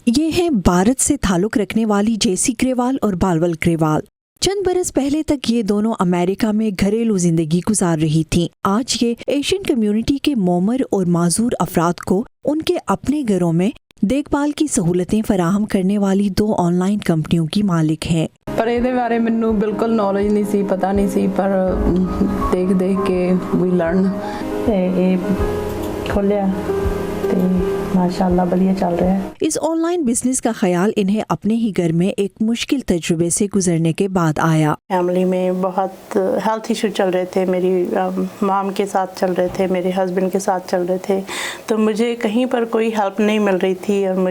یہ ہیں भारत से ताल्लुक रखने वाली जेसी ग्रेवाल और बालवल ग्रेवाल। चंद बरस पहले तक ये दोनों अमेरिका में घरेलू जिंदगी गुजार रही थीं। आज ये एशियन कम्युनिटी के मोमर और माजूर अफराद को उनके अपने घरों में देखभाल की सहूलतें फराहम करने वाली 2 ऑनलाइन कंपनियों की मालिक हैं। ਪਰ ਇਹਦੇ ਬਾਰੇ ਮੈਨੂੰ ਬਿਲਕੁਲ ਨੌਲੇਜ ਨਹੀਂ ਸੀ, ਪਤਾ ਨਹੀਂ ਸੀ, ਪਰ ਦੇਖ ਕੇ ਵੀ ਲਰਨ ਤੇ ਇਹ ਖੋਲਿਆ ਤੇ माशाल्लाह बढ़िया चल रहा है। इस ऑनलाइन बिजनेस का ख्याल इन्हें अपने ही घर में एक मुश्किल तजुर्बे से गुजरने के बाद आया। फैमिली में बहुत हेल्थ इशू चल रहे थे, मेरी माम के साथ चल रहे थे, मेरे हस्बैंड के साथ चल रहे थे, तो मुझे कहीं पर कोई हेल्प नहीं मिल रही थी और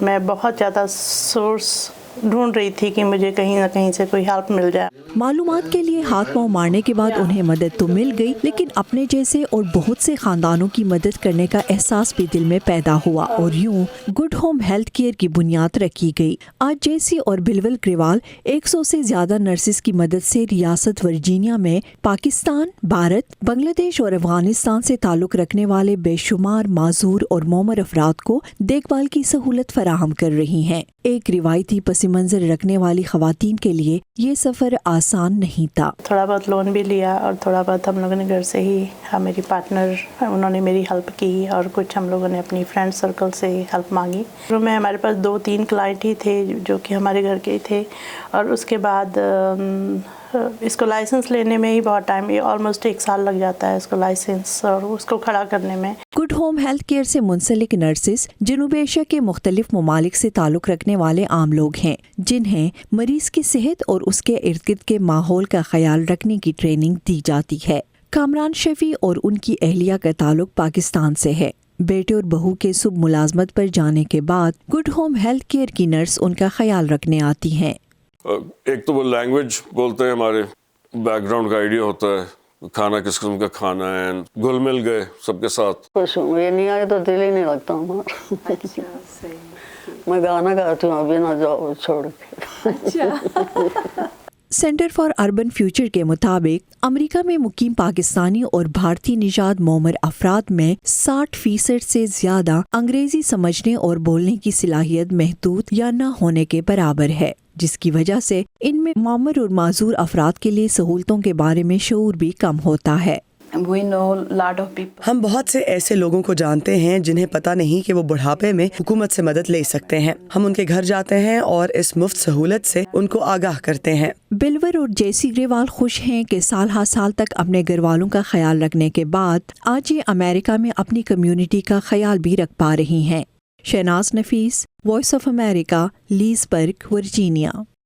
मैं बहुत ज़्यादा सोर्स ढूंढ रही थी कि मुझे कहीं ना कहीं से कोई हेल्प मिल जाए। मालूमात के लिए हाथ पांव मारने के बाद उन्हें मदद तो मिल गई, लेकिन अपने जैसे और बहुत से खानदानों की मदद करने का एहसास भी दिल में पैदा हुआ और यूं गुड होम हेल्थ केयर की बुनियाद रखी गई। आज जेसी और बिलवल ग्रेवाल 100 से ज्यादा नर्सेस की मदद से रियासत वर्जीनिया में पाकिस्तान, भारत, बांग्लादेश और अफगानिस्तान से ताल्लुक रखने वाले बेशुमार माजूर और मोमर अफराद को देखभाल की सहूलत फराहम कर रही हैं। एक रिवायती पसी मंजर रखने वाली खवातीन के लिए ये सफर आसान नहीं था। थोड़ा बहुत लोन भी लिया और थोड़ा बहुत हम लोगों ने घर से ही, मेरी पार्टनर उन्होंने मेरी हेल्प की और कुछ हम लोगों ने अपनी फ्रेंड सर्कल से हेल्प मांगी। तो मैं हमारे पास 2-3 क्लाइंट ही थे जो कि हमारे घर के ही थे और उसके बाद इसको लाइसेंस लेने में ही बहुत टाइम, ऑलमोस्ट 1 साल लग जाता है इसको लाइसेंस और उसको खड़ा करने में। गुड होम हेल्थ केयर से मुंसलिक नर्सेस जनूब एशिया के मुख्तलिफ ममालिक से ताल्लुक रखने वाले आम लोग हैं, जिन्हें मरीज की सेहत और उसके इर्द गिर्द के माहौल का ख्याल रखने की ट्रेनिंग दी जाती है। कामरान शफी और उनकी अहलिया का ताल्लुक पाकिस्तान से है। बेटे और बहू के सुबह मुलाजमत पर जाने के बाद गुड होम हेल्थ केयर की नर्स उनका ख्याल रखने आती हैं। एक तो वो लैंग्वेज बोलते हैं, हमारे बैकग्राउंड का आइडिया होता है, खाना किस किस्म का खाना है, घुल मिल गए सबके साथ। खुश हूँ, ये नहीं आए तो दिल ही नहीं लगता हमारा। अच्छा, सही। मैं गाना गाती हूँ, अभी ना जाओ छोड़ के। अच्छा। सेंटर फॉर अर्बन फ्यूचर के मुताबिक अमेरिका में मुकीम पाकिस्तानी और भारतीय निजात मोमर अफराद में 60% से ज्यादा अंग्रेजी समझने और बोलने की सलाहियत महदूद या न होने के बराबर है, जिसकी वजह से इनमें मोमर और माजूर अफराद के लिए सहूलतों के बारे में शऊर भी कम होता है। हम बहुत से ऐसे लोगों को जानते हैं जिन्हें पता नहीं कि वो बुढ़ापे में हुकूमत से मदद ले सकते हैं। हम उनके घर जाते हैं और इस मुफ्त सहूलत से उनको आगाह करते हैं। बिलवर और जेसी ग्रेवाल खुश हैं कि साल हर साल तक अपने घर वालों का ख्याल रखने के बाद आज ये अमेरिका में अपनी कम्युनिटी का ख्याल भी रख पा रही हैं। शहनाज नफीस, voice of America, Leesburg, Virginia.